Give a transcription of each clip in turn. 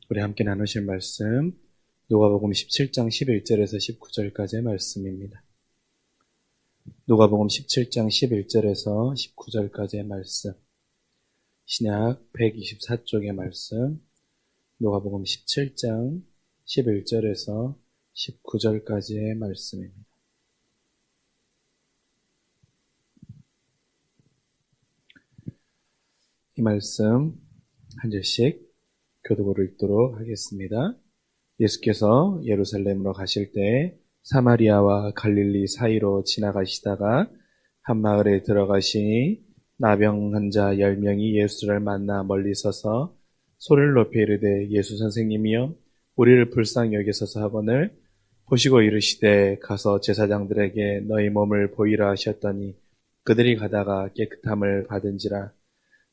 우리 함께 나누실 말씀 누가복음 17장 11절에서 19절까지의 말씀입니다. 누가복음 17장 11절에서 19절까지의 말씀, 신약 124쪽의 말씀, 누가복음 17장 11절에서 19절까지의 말씀입니다. 이 말씀 한 절씩 교독으로 읽도록 하겠습니다. 예수께서 예루살렘으로 가실 때 사마리아와 갈릴리 사이로 지나가시다가 한 마을에 들어가시니 나병 환자 10명이 예수를 만나 멀리 서서 소리를 높여 이르되 예수 선생님이여 우리를 불쌍히 여기소서 하거늘 보시고 이르시되 가서 제사장들에게 너희 몸을 보이라 하셨더니 그들이 가다가 깨끗함을 받은지라.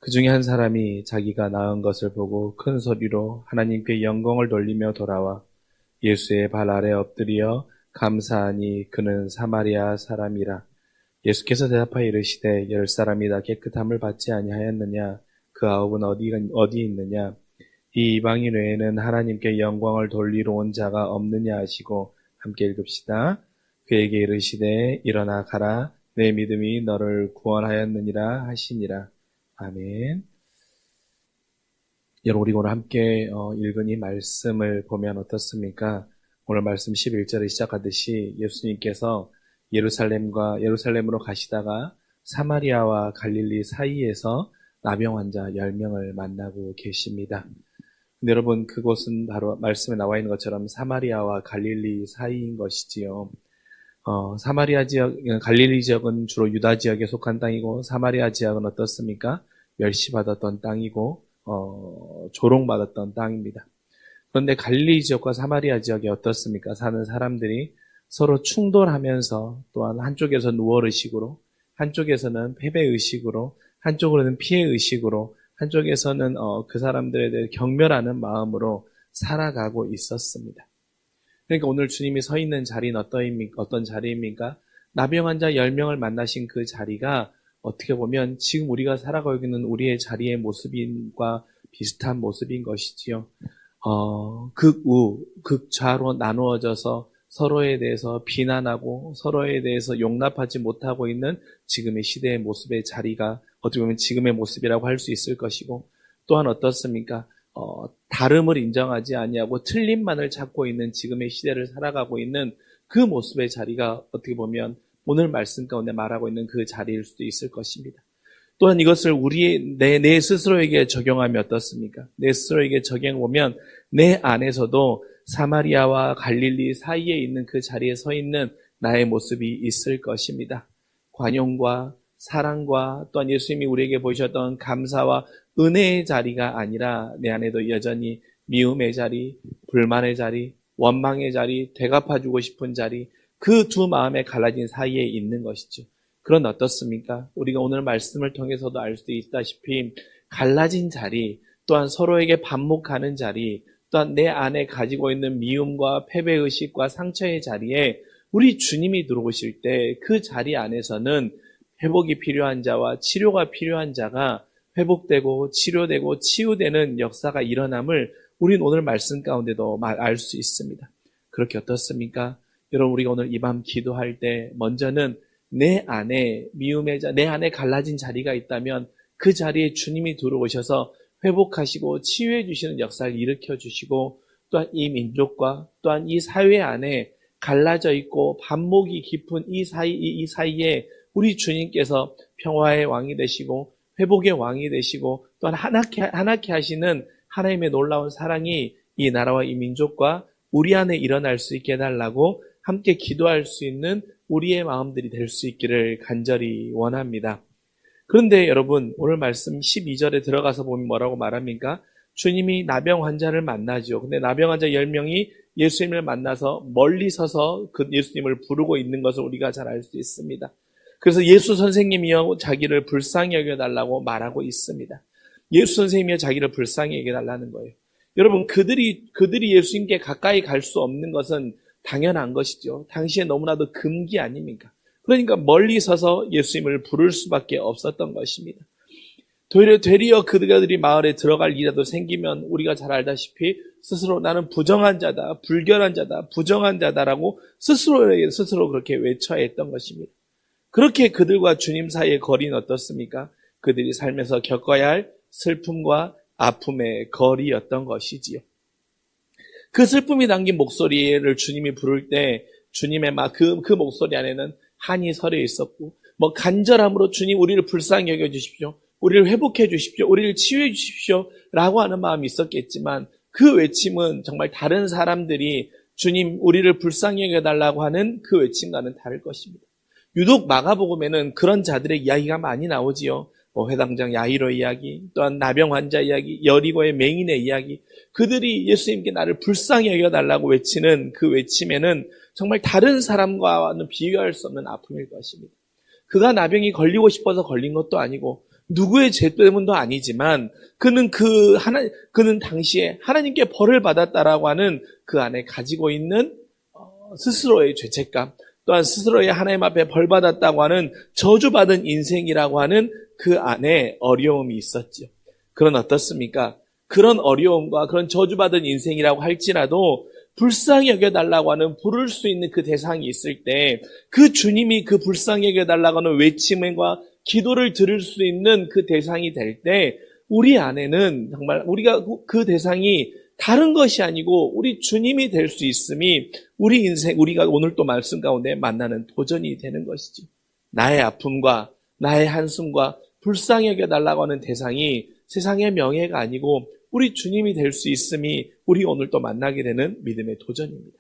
그 중에 한 사람이 자기가 나은 것을 보고 큰 소리로 하나님께 영광을 돌리며 돌아와 예수의 발 아래 엎드려 감사하니 그는 사마리아 사람이라. 예수께서 대답하여 이르시되 10사람이 다 깨끗함을 받지 아니하였느냐? 그 9은 어디 있느냐? 이 이방인 외에는 하나님께 영광을 돌리러 온 자가 없느냐 하시고 함께 읽읍시다. 그에게 이르시되 일어나 가라 내 믿음이 너를 구원하였느니라 하시니라. 아멘. 여러분, 우리 오늘 함께 읽은 이 말씀을 보면 어떻습니까? 오늘 말씀 11절에 시작하듯이 예수님께서 예루살렘으로 가시다가 사마리아와 갈릴리 사이에서 나병 환자 10명을 만나고 계십니다. 근데 여러분, 그곳은 바로 말씀에 나와 있는 것처럼 사마리아와 갈릴리 사이인 것이지요. 갈릴리 지역은 주로 유다 지역에 속한 땅이고, 사마리아 지역은 어떻습니까? 멸시받았던 땅이고, 조롱받았던 땅입니다. 그런데 갈릴리 지역과 사마리아 지역이 어떻습니까? 사는 사람들이 서로 충돌하면서 또한 한쪽에서는 우월의식으로, 한쪽에서는 패배의식으로, 한쪽으로는 피해의식으로, 한쪽에서는 그 사람들에 대해 경멸하는 마음으로 살아가고 있었습니다. 그러니까 오늘 주님이 서 있는 자리는 어떤 자리입니까? 나병 환자 10명을 만나신 그 자리가 어떻게 보면 지금 우리가 살아가고 있는 우리의 자리의 모습과 비슷한 모습인 것이지요. 극우, 극좌로 나누어져서 서로에 대해서 비난하고 서로에 대해서 용납하지 못하고 있는 지금의 시대의 모습의 자리가 어떻게 보면 지금의 모습이라고 할 수 있을 것이고, 또한 어떻습니까? 다름을 인정하지 아니하고 틀림만을 찾고 있는 지금의 시대를 살아가고 있는 그 모습의 자리가 어떻게 보면 오늘 말씀 가운데 말하고 있는 그 자리일 수도 있을 것입니다. 또한 이것을 내 스스로에게 적용하면 어떻습니까? 내 스스로에게 적용해보면 내 안에서도 사마리아와 갈릴리 사이에 있는 그 자리에 서 있는 나의 모습이 있을 것입니다. 관용과 사랑과 또한 예수님이 우리에게 보이셨던 감사와 은혜의 자리가 아니라 내 안에도 여전히 미움의 자리, 불만의 자리, 원망의 자리, 되갚아주고 싶은 자리, 그 두 마음의 갈라진 사이에 있는 것이죠. 그런 어떻습니까? 우리가 오늘 말씀을 통해서도 알 수 있다시피 갈라진 자리, 또한 서로에게 반목하는 자리, 또한 내 안에 가지고 있는 미움과 패배의식과 상처의 자리에 우리 주님이 들어오실 때 그 자리 안에서는 회복이 필요한 자와 치료가 필요한 자가 회복되고 치료되고 치유되는 역사가 일어남을 우리는 오늘 말씀 가운데도 알 수 있습니다. 그렇게 어떻습니까? 여러분, 우리가 오늘 이 밤 기도할 때 먼저는 내 안에 내 안에 갈라진 자리가 있다면 그 자리에 주님이 들어오셔서 회복하시고 치유해 주시는 역사를 일으켜 주시고, 또한 이 민족과 또한 이 사회 안에 갈라져 있고 반목이 깊은 이 사이에 우리 주님께서 평화의 왕이 되시고 회복의 왕이 되시고 또한 하나케 하시는 하나님의 놀라운 사랑이 이 나라와 이 민족과 우리 안에 일어날 수 있게 해달라고 함께 기도할 수 있는 우리의 마음들이 될 수 있기를 간절히 원합니다. 그런데 여러분, 오늘 말씀 12절에 들어가서 보면 뭐라고 말합니까? 주님이 나병 환자를 만나죠. 근데 나병 환자 10명이 예수님을 만나서 멀리 서서 그 예수님을 부르고 있는 것을 우리가 잘 알 수 있습니다. 그래서 예수 선생님이여 자기를 불쌍히 여겨달라고 말하고 있습니다. 예수 선생님이여 자기를 불쌍히 여겨달라는 거예요. 여러분, 그들이 예수님께 가까이 갈 수 없는 것은 당연한 것이죠. 당시에 너무나도 금기 아닙니까? 그러니까 멀리 서서 예수님을 부를 수밖에 없었던 것입니다. 되리어 그들이 마을에 들어갈 일이라도 생기면 우리가 잘 알다시피 스스로 나는 부정한 자다, 불결한 자다, 부정한 자다라고 스스로 그렇게 외쳐야 했던 것입니다. 그렇게 그들과 주님 사이의 거리는 어떻습니까? 그들이 삶에서 겪어야 할 슬픔과 아픔의 거리였던 것이지요. 그 슬픔이 담긴 목소리를 주님이 부를 때 주님의 그 목소리 안에는 한이 서려 있었고, 간절함으로 주님 우리를 불쌍히 여겨 주십시오, 우리를 회복해 주십시오, 우리를 치유해 주십시오 라고 하는 마음이 있었겠지만, 그 외침은 정말 다른 사람들이 주님 우리를 불쌍히 여겨달라고 하는 그 외침과는 다를 것입니다. 유독 마가복음에는 그런 자들의 이야기가 많이 나오지요. 회당장 야이로 이야기, 또한 나병 환자 이야기, 여리고의 맹인의 이야기, 그들이 예수님께 나를 불쌍히 여겨달라고 외치는 그 외침에는 정말 다른 사람과는 비교할 수 없는 아픔일 것입니다. 그가 나병이 걸리고 싶어서 걸린 것도 아니고 누구의 죄 때문도 아니지만 그는 당시에 하나님께 벌을 받았다라고 하는 그 안에 가지고 있는 스스로의 죄책감, 또한 스스로의 하나님 앞에 벌 받았다고 하는 저주받은 인생이라고 하는 그 안에 어려움이 있었죠. 그런 어떻습니까? 그런 어려움과 그런 저주받은 인생이라고 할지라도 불쌍히 여겨달라고 하는 부를 수 있는 그 대상이 있을 때, 그 주님이 그 불쌍히 여겨달라고 하는 외침과 기도를 들을 수 있는 그 대상이 될 때, 우리 안에는 정말 우리가 그 대상이 다른 것이 아니고 우리 주님이 될 수 있음이 우리 인생, 우리가 오늘 또 말씀 가운데 만나는 도전이 되는 것이죠. 나의 아픔과 나의 한숨과 불쌍히 여겨달라고 하는 대상이 세상의 명예가 아니고 우리 주님이 될 수 있음이 우리 오늘 또 만나게 되는 믿음의 도전입니다.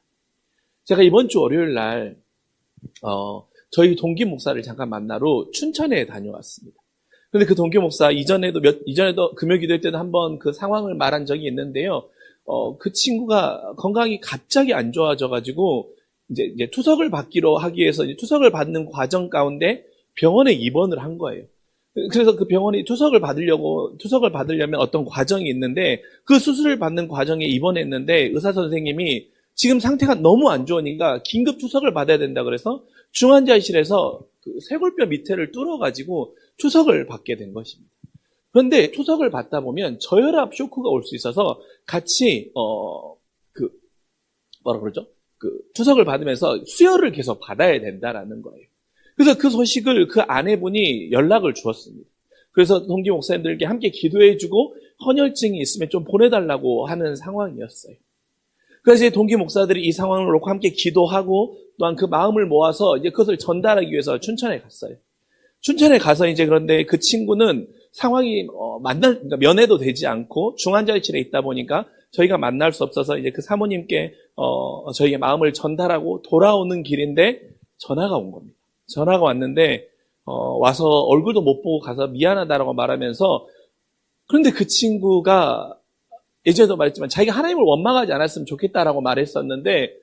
제가 이번 주 월요일 날 저희 동기 목사를 잠깐 만나러 춘천에 다녀왔습니다. 근데 그 동기 목사 이전에도 금요 기도회 때도 한번 그 상황을 말한 적이 있는데요. 그 친구가 건강이 갑자기 안 좋아져가지고 이제 투석을 받기로 하기 위해서 이제 투석을 받는 과정 가운데 병원에 입원을 한 거예요. 그래서 그 병원이 투석을 받으려면 어떤 과정이 있는데 그 수술을 받는 과정에 입원했는데 의사 선생님이 지금 상태가 너무 안 좋으니까 긴급 투석을 받아야 된다 그래서 중환자실에서 그 쇄골뼈 밑에를 뚫어가지고 투석을 받게 된 것입니다. 그런데 투석을 받다 보면 저혈압 쇼크가 올 수 있어서 같이 투석을 받으면서 수혈을 계속 받아야 된다라는 거예요. 그래서 그 소식을 그 아내분이 연락을 주었습니다. 그래서 동기 목사님들께 함께 기도해주고 헌혈증이 있으면 좀 보내달라고 하는 상황이었어요. 그래서 동기 목사들이 이 상황을 놓고 함께 기도하고 또한 그 마음을 모아서 이제 그것을 전달하기 위해서 춘천에 갔어요. 춘천에 가서 이제 그런데 그 친구는 상황이 그러니까 면회도 되지 않고 중환자실에 있다 보니까 저희가 만날 수 없어서 이제 그 사모님께 저희의 마음을 전달하고 돌아오는 길인데 전화가 온 겁니다. 전화가 왔는데 와서 얼굴도 못 보고 가서 미안하다라고 말하면서, 그런데 그 친구가 예전에도 말했지만 자기가 하나님을 원망하지 않았으면 좋겠다라고 말했었는데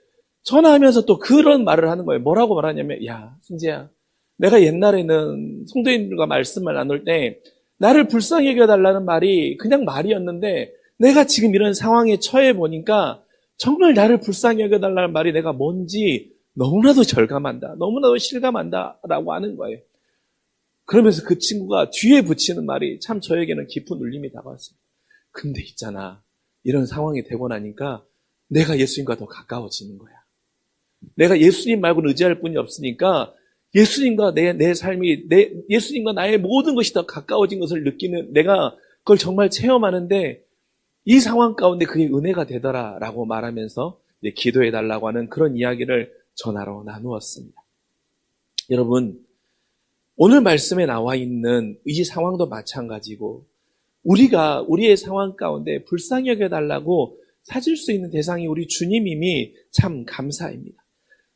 전화하면서 또 그런 말을 하는 거예요. 뭐라고 말하냐면, 야 승재야, 내가 옛날에는 성도님들과 말씀을 나눌 때 나를 불쌍히 여겨달라는 말이 그냥 말이었는데 내가 지금 이런 상황에 처해 보니까 정말 나를 불쌍히 여겨달라는 말이 내가 뭔지 너무나도 절감한다, 너무나도 실감한다라고 하는 거예요. 그러면서 그 친구가 뒤에 붙이는 말이 참 저에게는 깊은 울림이 다가왔습니다. 근데 있잖아, 이런 상황이 되고 나니까 내가 예수님과 더 가까워지는 거야. 내가 예수님 말고는 의지할 분이 없으니까 예수님과 내 삶이, 예수님과 나의 모든 것이 더 가까워진 것을 느끼는, 내가 그걸 정말 체험하는데 이 상황 가운데 그게 은혜가 되더라라고 말하면서 이제 기도해달라고 하는 그런 이야기를 전화로 나누었습니다. 여러분, 오늘 말씀에 나와 있는 이 상황도 마찬가지고 우리가 우리의 상황 가운데 불쌍히 여겨달라고 찾을 수 있는 대상이 우리 주님임이 참 감사입니다.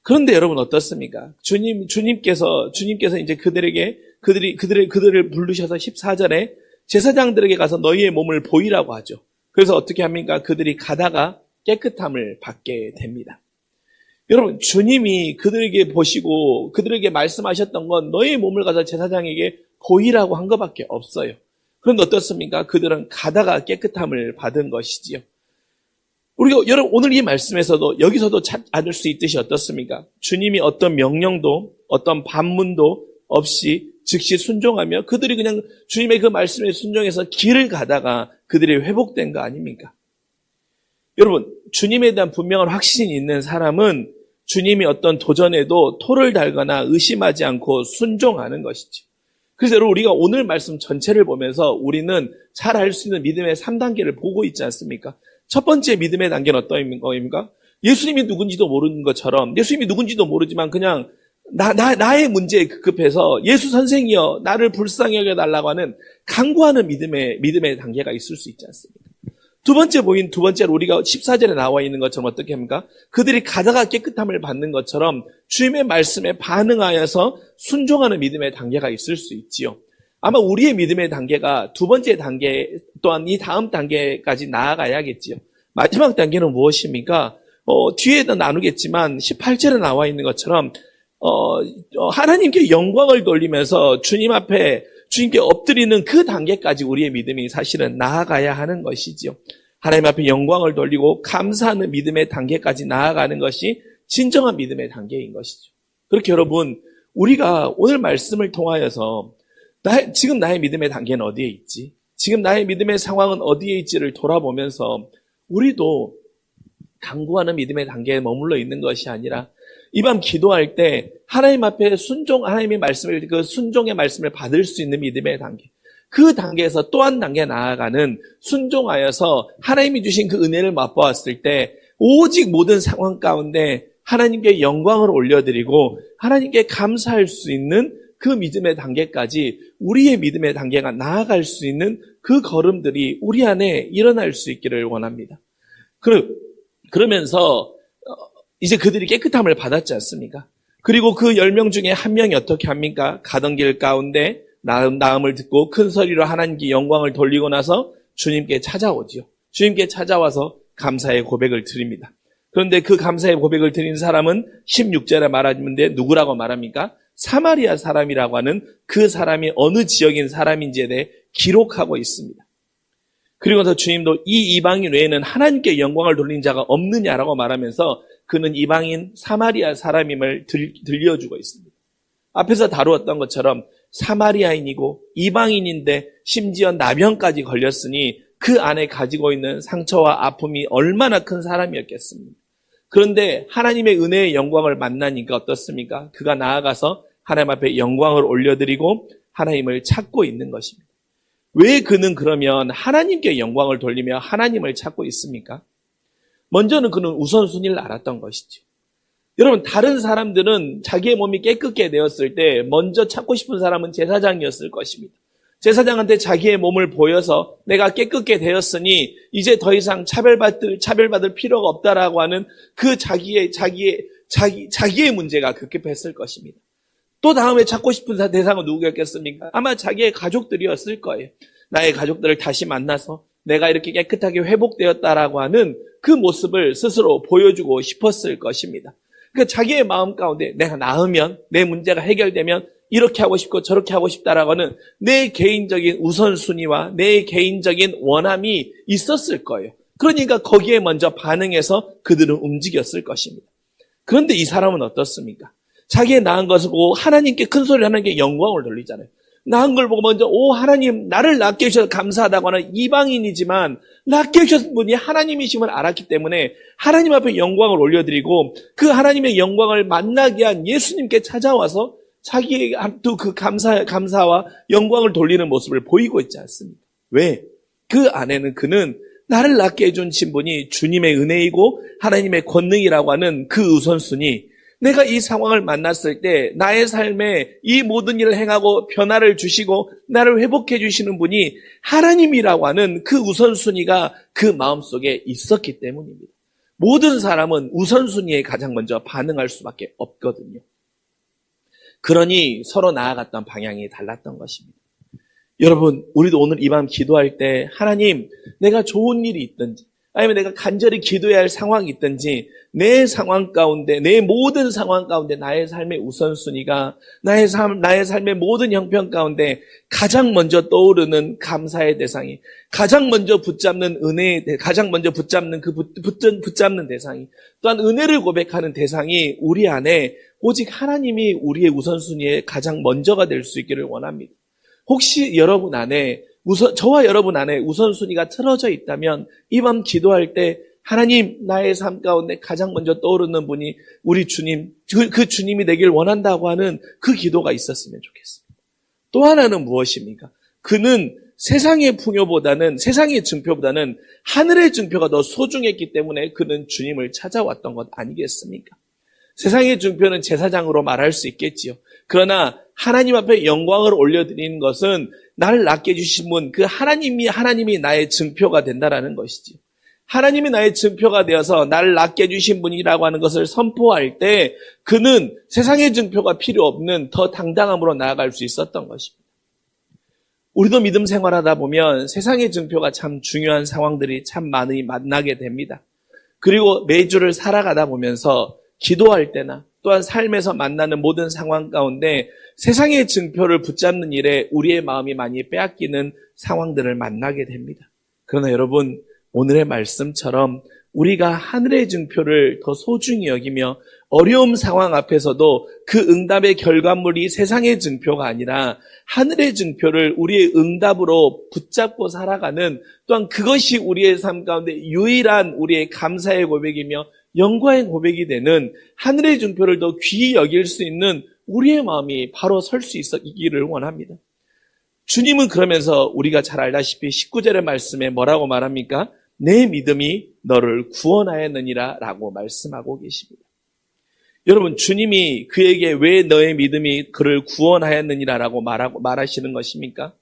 그런데 여러분 어떻습니까? 주님께서 이제 그들을 부르셔서 14절에 제사장들에게 가서 너희의 몸을 보이라고 하죠. 그래서 어떻게 합니까? 그들이 가다가 깨끗함을 받게 됩니다. 여러분, 주님이 그들에게 보시고 그들에게 말씀하셨던 건 너희의 몸을 가서 제사장에게 보이라고 한 것밖에 없어요. 그런데 어떻습니까? 그들은 가다가 깨끗함을 받은 것이지요. 우리가 여러분 오늘 이 말씀에서도 여기서도 찾을 수 있듯이 어떻습니까? 주님이 어떤 명령도, 어떤 반문도, 없이 즉시 순종하며 그들이 그냥 주님의 그 말씀에 순종해서 길을 가다가 그들이 회복된 거 아닙니까? 여러분, 주님에 대한 분명한 확신이 있는 사람은 주님이 어떤 도전에도 토를 달거나 의심하지 않고 순종하는 것이죠. 그래서 여러분, 우리가 오늘 말씀 전체를 보면서 우리는 잘 알 수 있는 믿음의 3단계를 보고 있지 않습니까? 첫 번째 믿음의 단계는 어떤 거입니까? 예수님이 누군지도 모르는 것처럼, 예수님이 누군지도 모르지만 그냥 나의 문제에 급급해서 예수 선생이여 나를 불쌍히 여겨달라고 하는 간구하는 믿음의 단계가 있을 수 있지 않습니까? 두 번째로 우리가 14절에 나와 있는 것처럼 어떻게 합니까? 그들이 가다가 깨끗함을 받는 것처럼 주님의 말씀에 반응하여서 순종하는 믿음의 단계가 있을 수 있지요. 아마 우리의 믿음의 단계가 두 번째 단계 또한 이 다음 단계까지 나아가야겠지요. 마지막 단계는 무엇입니까? 뒤에도 나누겠지만 18절에 나와 있는 것처럼 하나님께 영광을 돌리면서 주님 앞에 주님께 엎드리는 그 단계까지 우리의 믿음이 사실은 나아가야 하는 것이지요. 하나님 앞에 영광을 돌리고 감사하는 믿음의 단계까지 나아가는 것이 진정한 믿음의 단계인 것이죠. 그렇게 여러분, 우리가 오늘 말씀을 통하여서 지금 나의 믿음의 단계는 어디에 있지? 지금 나의 믿음의 상황은 어디에 있지를 돌아보면서 우리도 간구하는 믿음의 단계에 머물러 있는 것이 아니라 이 밤 기도할 때 하나님 앞에 하나님의 말씀을, 그 순종의 말씀을 받을 수 있는 믿음의 단계. 그 단계에서 또 한 단계 나아가는 순종하여서 하나님이 주신 그 은혜를 맛보았을 때 오직 모든 상황 가운데 하나님께 영광을 올려드리고 하나님께 감사할 수 있는 그 믿음의 단계까지 우리의 믿음의 단계가 나아갈 수 있는 그 걸음들이 우리 안에 일어날 수 있기를 원합니다. 그러면서 이제 그들이 깨끗함을 받았지 않습니까? 그리고 그 10명 중에 한 명이 어떻게 합니까? 가던 길 가운데 나음을 듣고 큰 소리로 하나님께 영광을 돌리고 나서 주님께 찾아오지요. 주님께 찾아와서 감사의 고백을 드립니다. 그런데 그 감사의 고백을 드린 사람은 16절에 말하는데 누구라고 말합니까? 사마리아 사람이라고 하는 그 사람이 어느 지역인 사람인지에 대해 기록하고 있습니다. 그리고서 주님도 이 이방인 외에는 하나님께 영광을 돌린 자가 없느냐라고 말하면서 그는 이방인 사마리아 사람임을 들려주고 있습니다. 앞에서 다루었던 것처럼 사마리아인이고 이방인인데 심지어 나병까지 걸렸으니 그 안에 가지고 있는 상처와 아픔이 얼마나 큰 사람이었겠습니까? 그런데 하나님의 은혜의 영광을 만나니까 어떻습니까? 그가 나아가서 하나님 앞에 영광을 올려드리고 하나님을 찾고 있는 것입니다. 왜 그는 그러면 하나님께 영광을 돌리며 하나님을 찾고 있습니까? 먼저는 그는 우선순위를 알았던 것이죠. 여러분, 다른 사람들은 자기의 몸이 깨끗게 되었을 때 먼저 찾고 싶은 사람은 제사장이었을 것입니다. 제사장한테 자기의 몸을 보여서 내가 깨끗게 되었으니 이제 더 이상 차별받을 필요가 없다라고 하는 그 자기의 문제가 급급했을 것입니다. 또 다음에 찾고 싶은 대상은 누구였겠습니까? 아마 자기의 가족들이었을 거예요. 나의 가족들을 다시 만나서 내가 이렇게 깨끗하게 회복되었다라고 하는 그 모습을 스스로 보여주고 싶었을 것입니다. 그러니까 자기의 마음 가운데 내가 나으면, 내 문제가 해결되면 이렇게 하고 싶고 저렇게 하고 싶다라고 하는 내 개인적인 우선순위와 내 개인적인 원함이 있었을 거예요. 그러니까 거기에 먼저 반응해서 그들은 움직였을 것입니다. 그런데 이 사람은 어떻습니까? 자기의 나은 것을 보고 하나님께 큰 소리를 하나님께 영광을 돌리잖아요. 나은 걸 보고 먼저 하나님 나를 낳게 해주셔서 감사하다고 하는 이방인이지만 낳게 해주신 분이 하나님이심을 알았기 때문에 하나님 앞에 영광을 올려드리고 그 하나님의 영광을 만나게 한 예수님께 찾아와서 자기의 또 그 감사와 영광을 돌리는 모습을 보이고 있지 않습니까? 왜? 그 안에는 그는 나를 낳게 해준 신분이 주님의 은혜이고 하나님의 권능이라고 하는 그 우선순위, 내가 이 상황을 만났을 때 나의 삶에 이 모든 일을 행하고 변화를 주시고 나를 회복해 주시는 분이 하나님이라고 하는 그 우선순위가 그 마음속에 있었기 때문입니다. 모든 사람은 우선순위에 가장 먼저 반응할 수밖에 없거든요. 그러니 서로 나아갔던 방향이 달랐던 것입니다. 여러분, 우리도 오늘 이 밤 기도할 때 하나님, 내가 좋은 일이 있든지 아니면 내가 간절히 기도해야 할 상황이 있든지 내 상황 가운데, 내 모든 상황 가운데 나의 삶의 우선순위가 나의 삶의 모든 형편 가운데 가장 먼저 떠오르는 감사의 대상이, 가장 먼저 붙잡는 가장 먼저 붙잡는 붙잡는 대상이, 또한 은혜를 고백하는 대상이 우리 안에 오직 하나님이 우리의 우선순위에 가장 먼저가 될 수 있기를 원합니다. 혹시 여러분 안에 저와 여러분 안에 우선순위가 틀어져 있다면 이 밤 기도할 때 하나님, 나의 삶 가운데 가장 먼저 떠오르는 분이 우리 주님, 그 주님이 되길 원한다고 하는 그 기도가 있었으면 좋겠습니다. 또 하나는 무엇입니까? 그는 세상의 풍요보다는, 세상의 증표보다는 하늘의 증표가 더 소중했기 때문에 그는 주님을 찾아왔던 것 아니겠습니까? 세상의 증표는 제사장으로 말할 수 있겠지요. 그러나 하나님 앞에 영광을 올려드리는 것은 나를 낳게 해주신 분, 그 하나님이 나의 증표가 된다라는 것이지요. 하나님이 나의 증표가 되어서 나를 낳게 해주신 분이라고 하는 것을 선포할 때 그는 세상의 증표가 필요 없는 더 당당함으로 나아갈 수 있었던 것입니다. 우리도 믿음 생활하다 보면 세상의 증표가 참 중요한 상황들이 참 많이 만나게 됩니다. 그리고 매주를 살아가다 보면서 기도할 때나 또한 삶에서 만나는 모든 상황 가운데 세상의 증표를 붙잡는 일에 우리의 마음이 많이 빼앗기는 상황들을 만나게 됩니다. 그러나 여러분, 오늘의 말씀처럼 우리가 하늘의 증표를 더 소중히 여기며 어려움 상황 앞에서도 그 응답의 결과물이 세상의 증표가 아니라 하늘의 증표를 우리의 응답으로 붙잡고 살아가는, 또한 그것이 우리의 삶 가운데 유일한 우리의 감사의 고백이며 영광의 고백이 되는 하늘의 증표를 더 귀히 여길 수 있는 우리의 마음이 바로 설 수 있기를 원합니다. 주님은 그러면서 우리가 잘 알다시피 19절의 말씀에 뭐라고 말합니까? 내 믿음이 너를 구원하였느니라 라고 말씀하고 계십니다. 여러분, 주님이 그에게 왜 너의 믿음이 그를 구원하였느니라 라고 말하시는 것입니까?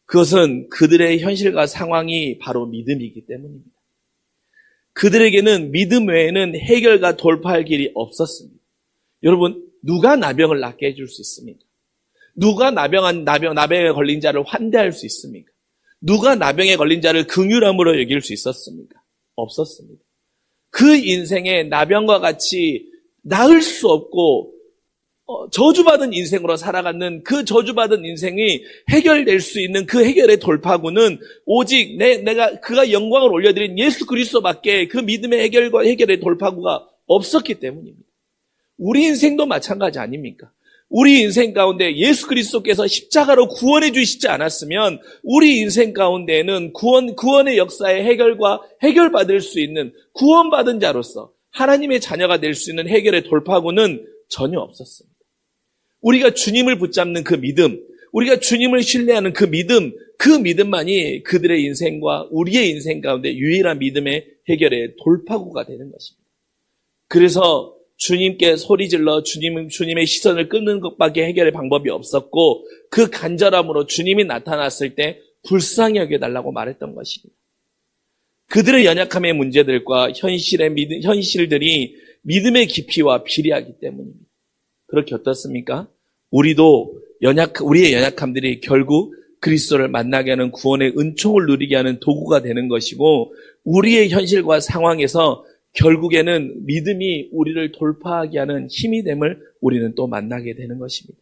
그것은 그들의 현실과 상황이 바로 믿음이기 때문입니다. 그들에게는 믿음 외에는 해결과 돌파할 길이 없었습니다. 여러분, 누가 나병을 낫게 해줄 수 있습니까? 누가 나병에 걸린 자를 환대할 수 있습니까? 누가 나병에 걸린 자를 긍휼함으로 여길 수 있었습니까? 없었습니다. 그 인생에 나병과 같이 나을 수 없고 저주받은 인생으로 살아가는 그 저주받은 인생이 해결될 수 있는 그 해결의 돌파구는 오직 그가 영광을 올려드린 예수 그리스도밖에 그 믿음의 해결의 돌파구가 없었기 때문입니다. 우리 인생도 마찬가지 아닙니까? 우리 인생 가운데 예수 그리스도께서 십자가로 구원해 주시지 않았으면 우리 인생 가운데에는 구원의 역사의 해결받을 수 있는 구원받은 자로서 하나님의 자녀가 될 수 있는 해결의 돌파구는 전혀 없었습니다. 우리가 주님을 붙잡는 그 믿음, 우리가 주님을 신뢰하는 그 믿음만이 그들의 인생과 우리의 인생 가운데 유일한 믿음의 해결의 돌파구가 되는 것입니다. 그래서 주님께 소리질러 주님의 시선을 끊는 것밖에 해결의 방법이 없었고 그 간절함으로 주님이 나타났을 때 불쌍히 여겨달라고 말했던 것입니다. 그들의 연약함의 문제들과 현실들이 믿음의 깊이와 비례하기 때문입니다. 그렇게 어떻습니까? 우리도 우리의 연약함들이 결국 그리스도를 만나게 하는 구원의 은총을 누리게 하는 도구가 되는 것이고 우리의 현실과 상황에서 결국에는 믿음이 우리를 돌파하게 하는 힘이 됨을 우리는 또 만나게 되는 것입니다.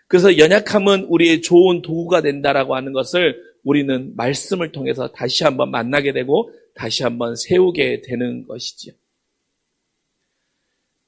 그래서 연약함은 우리의 좋은 도구가 된다라고 하는 것을 우리는 말씀을 통해서 다시 한번 만나게 되고 다시 한번 세우게 되는 것이지요.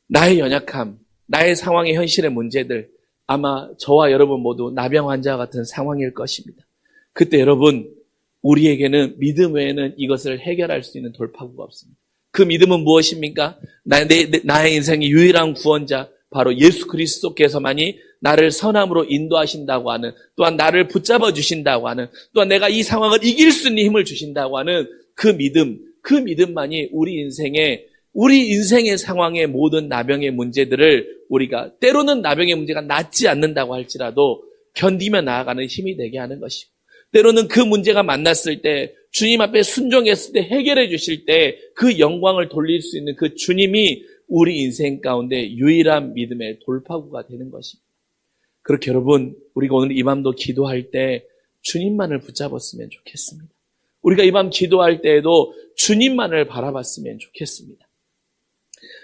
나의 연약함, 나의 상황의 현실의 문제들, 아마 저와 여러분 모두 나병 환자와 같은 상황일 것입니다. 그때 여러분, 우리에게는 믿음 외에는 이것을 해결할 수 있는 돌파구가 없습니다. 그 믿음은 무엇입니까? 나의 인생의 유일한 구원자, 바로 예수 그리스도께서만이 나를 선함으로 인도하신다고 하는, 또한 나를 붙잡아 주신다고 하는, 또한 내가 이 상황을 이길 수 있는 힘을 주신다고 하는 그 믿음만이 우리 인생의 상황의 모든 나병의 문제들을 우리가 때로는 나병의 문제가 낫지 않는다고 할지라도 견디며 나아가는 힘이 되게 하는 것이고, 때로는 그 문제가 만났을 때 주님 앞에 순종했을 때 해결해 주실 때 그 영광을 돌릴 수 있는 그 주님이 우리 인생 가운데 유일한 믿음의 돌파구가 되는 것입니다. 그렇게 여러분, 우리가 오늘 이 밤도 기도할 때 주님만을 붙잡았으면 좋겠습니다. 우리가 이 밤 기도할 때에도 주님만을 바라봤으면 좋겠습니다.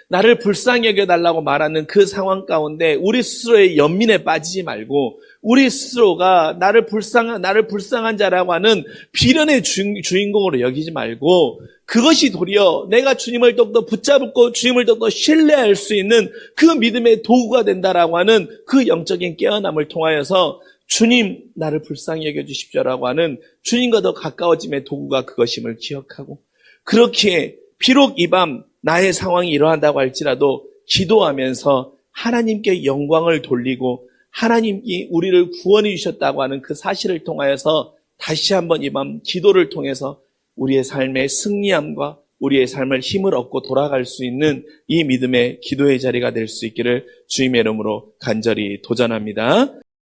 나를 불쌍히 여겨달라고 말하는 그 상황 가운데 우리 스스로의 연민에 빠지지 말고 우리 스스로가 나를 불쌍한 자라고 하는 비련의 주인공으로 여기지 말고 그것이 도리어 내가 주님을 더욱더 붙잡고 주님을 더욱더 신뢰할 수 있는 그 믿음의 도구가 된다라고 하는 그 영적인 깨어남을 통하여서 주님 나를 불쌍히 여겨주십시오라고 하는 주님과 더 가까워짐의 도구가 그것임을 기억하고 그렇게 비록 이 밤 나의 상황이 이러한다고 할지라도 기도하면서 하나님께 영광을 돌리고 하나님이 우리를 구원해 주셨다고 하는 그 사실을 통하여서 다시 한번 이 밤 기도를 통해서 우리의 삶의 승리함과 우리의 삶을 힘을 얻고 돌아갈 수 있는 이 믿음의 기도의 자리가 될 수 있기를 주님의 이름으로 간절히 도전합니다.